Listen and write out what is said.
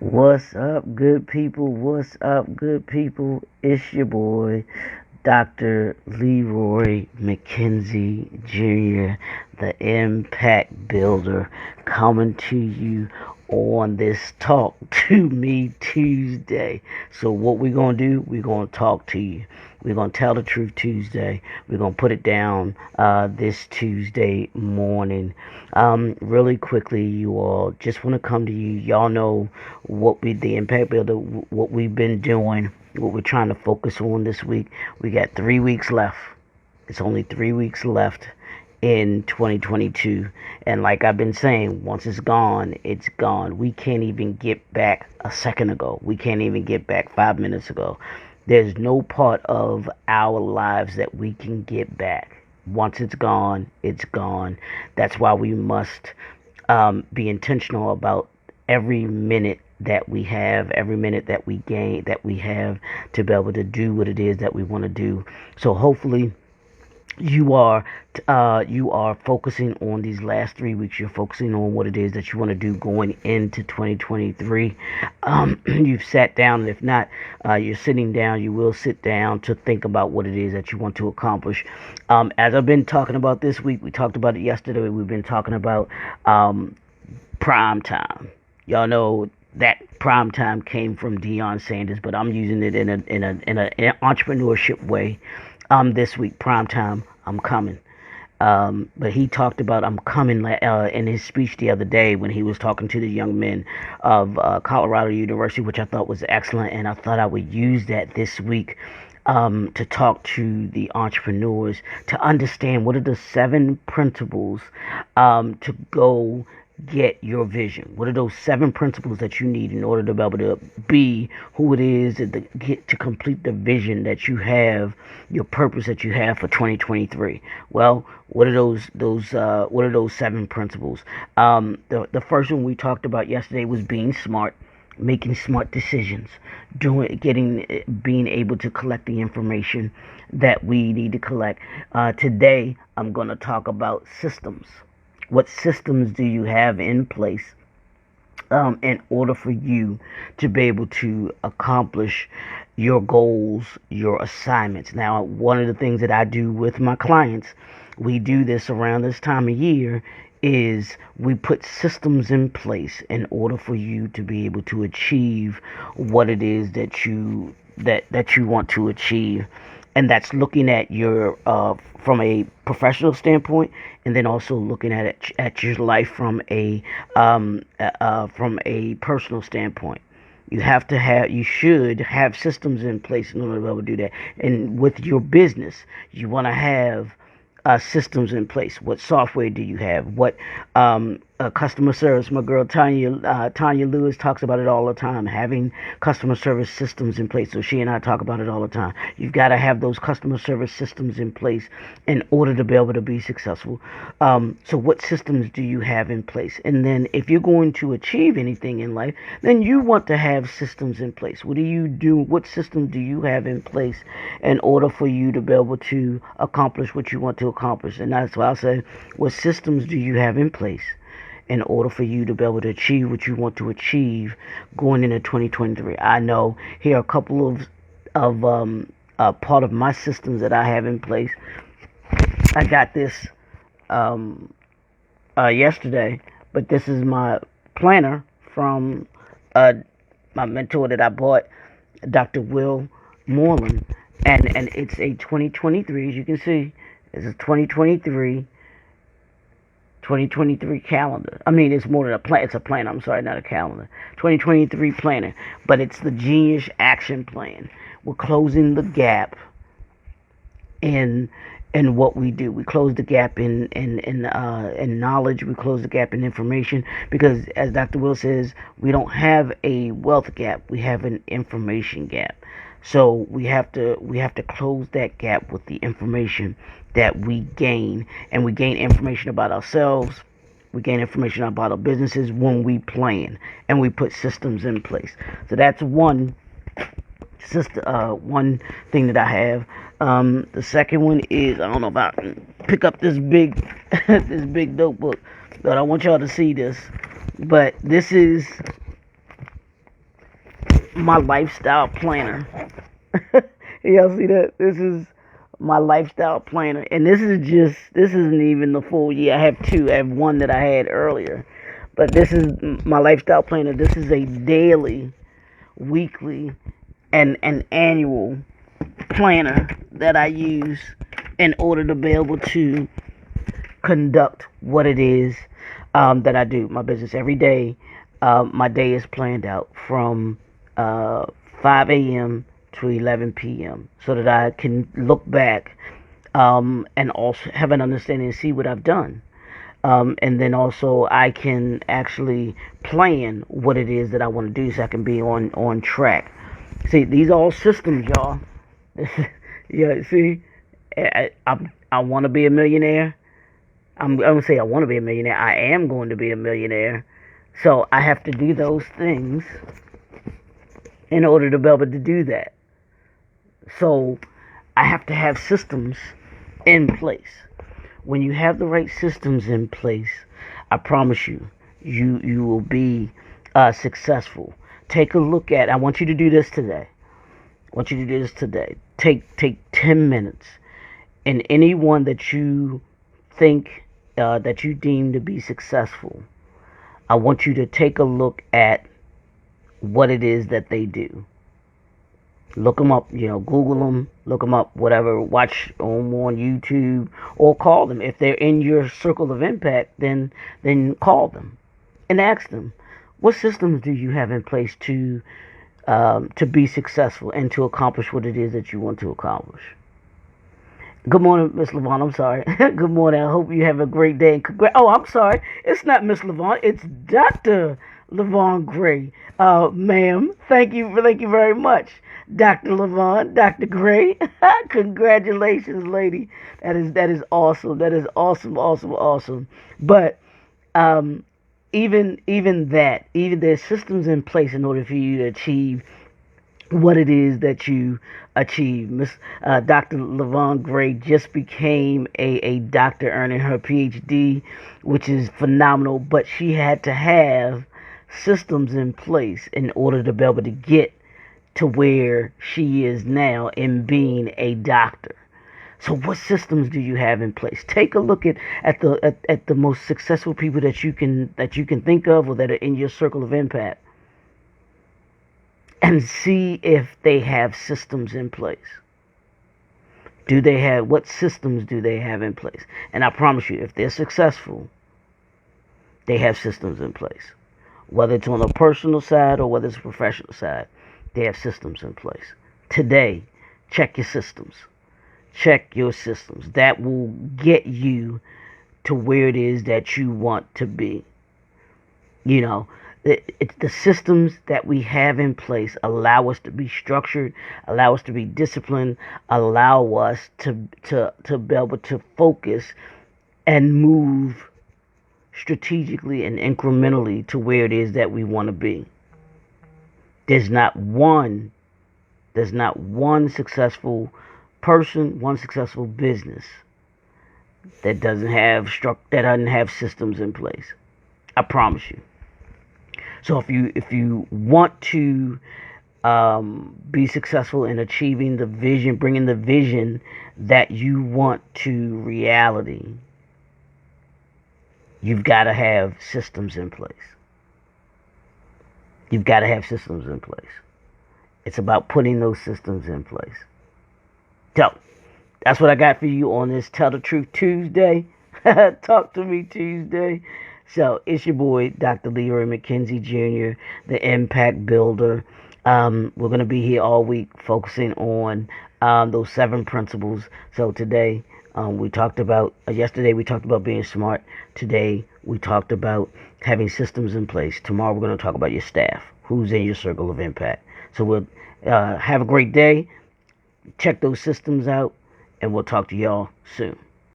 What's up, good people? What's up, good people? It's your boy, Dr. Leroy McKenzie Jr., the Impact Builder, coming to you on this Talk to Me Tuesday. So, what we're going to do, we're going to talk to you. We're going to tell the truth Tuesday. We're going to put it down this Tuesday morning. Really quickly, you all, just want to come to you. Y'all know the Impact Builder, what we've been doing, what we're trying to focus on this week. We got 3 weeks left. It's only 3 weeks left in 2022. And like I've been saying, once it's gone, it's gone. We can't even get back a second ago. We can't even get back 5 minutes ago. There's no part of our lives that we can get back. Once it's gone, it's gone. That's why we must be intentional about every minute that we have, every minute that we gain, that we have to be able to do what it is that we want to do. So hopefully you are focusing on these last 3 weeks. You're focusing on what it is that you want to do going into 2023. You've sat down, and if not, you're sitting down. You will sit down to think about what it is that you want to accomplish. As I've been talking about this week, we talked about it yesterday. We've been talking about prime time. Y'all know that prime time came from Deion Sanders, but I'm using it in an entrepreneurship way. This week, prime time, I'm coming. But he talked about I'm coming in his speech the other day when he was talking to the young men of Colorado University, which I thought was excellent, and I thought I would use that this week to talk to the entrepreneurs to understand what are the 7 principles to go get your vision. What are those 7 principles that you need in order to be able to be who it is to get to complete the vision that you have, your purpose that you have for 2023? Well, what are those 7 principles? The first one we talked about yesterday was being smart, making smart decisions, being able to collect the information that we need to collect. Today I'm going to talk about systems. What systems do you have in place in order for you to be able to accomplish your goals, your assignments? Now, one of the things that I do with my clients, we do this around this time of year, is we put systems in place in order for you to be able to achieve what it is that you want to achieve. And that's looking at your from a professional standpoint, and then also looking at it at your life from a personal standpoint. You should have systems in place in order to be able to do that. And with your business, you want to have systems in place. What software do you have? What customer service? My girl Tanya Lewis talks about it all the time. Having customer service systems in place. So she and I talk about it all the time. You've got to have those customer service systems in place in order to be able to be successful. So what systems do you have in place? And then if you're going to achieve anything in life, then you want to have systems in place. What do you do? What system do you have in place in order for you to be able to accomplish what you want to accomplish? And that's why I say, what systems do you have in place in order for you to be able to achieve what you want to achieve going into 2023? I know here are a couple of part of my systems that I have in place. I got this yesterday, but this is my planner from my mentor that I bought, Dr. Will Moreland, and it's a 2023. As you can see, it's a 2023 calendar. I mean, it's more than a plan. It's a plan. I'm sorry, not a calendar. 2023 planner, but it's the Genius Action Plan. We're closing the gap in what we do. We close the gap in knowledge. We close the gap in information, because, as Dr. Will says, we don't have a wealth gap. We have an information gap. So we have to close that gap with the information that we gain, and we gain information about ourselves. We gain information about our businesses when we plan and we put systems in place. So that's one one thing that I have. The second one is, I don't know if I can pick up this big this big notebook, but I want y'all to see this. But this is my lifestyle planner. Y'all see that? This is my lifestyle planner. And this isn't even the full year. I have two. I have one that I had earlier. But this is my lifestyle planner. This is a daily, weekly, and an annual planner that I use in order to be able to conduct what it is that I do. My business every day. My day is planned out from 5 a.m. to 11 p.m. so that I can look back and also have an understanding and see what I've done. And then also I can actually plan what it is that I want to do so I can be on track. See, these are all systems, y'all. Yeah, see, I want to be a millionaire. I'm going to say I want to be a millionaire. I am going to be a millionaire. So I have to do those things in order to be able to do that. So I have to have systems in place. When you have the right systems in place, I promise you, you will be successful. Take a look at. I want you to do this today. I want you to do this today. Take 10 minutes, and anyone that you think that you deem to be successful, I want you to take a look at what it is that they do. Look them up, Google them, look them up, whatever. Watch them on YouTube or call them. If they're in your circle of impact, then call them and ask them, what systems do you have in place to be successful and to accomplish what it is that you want to accomplish? Good morning, Miss Levon. I'm sorry. Good morning. I hope you have a great day. Oh, I'm sorry. It's not Miss Levon. It's Dr. Levon Gray. Ma'am, thank you very much, Dr. Levon, Dr. Gray. Congratulations, lady. That is awesome. That is awesome. But even there's systems in place in order for you to achieve what it is that you achieve. Dr. Levon Gray just became a doctor, earning her PhD, which is phenomenal, but she had to have systems in place in order to be able to get to where she is now in being a doctor. So what systems do you have in place? Take a look at the most successful people that you can think of or that are in your circle of impact, and see if they have systems in place. What systems do they have in place? And I promise you, if they're successful, they have systems in place. Whether it's on a personal side or whether it's a professional side, they have systems in place. Today, check your systems. Check your systems. That will get you to where it is that you want to be. The systems that we have in place allow us to be structured, allow us to be disciplined, allow us to be able to focus and move strategically and incrementally to where it is that we want to be. There's not one successful person, one successful business that doesn't have systems in place. I promise you. So if you want to be successful in achieving the vision, bringing the vision that you want to reality, you've got to have systems in place. You've got to have systems in place. It's about putting those systems in place. So that's what I got for you on this Tell the Truth Tuesday. Talk to me Tuesday. So it's your boy, Dr. Leroy McKenzie Jr., the Impact Builder. We're going to be here all week focusing on those 7 principles. So today yesterday we talked about being smart. Today we talked about having systems in place. Tomorrow we're going to talk about your staff, who's in your circle of impact. So we'll have a great day. Check those systems out, and we'll talk to y'all soon.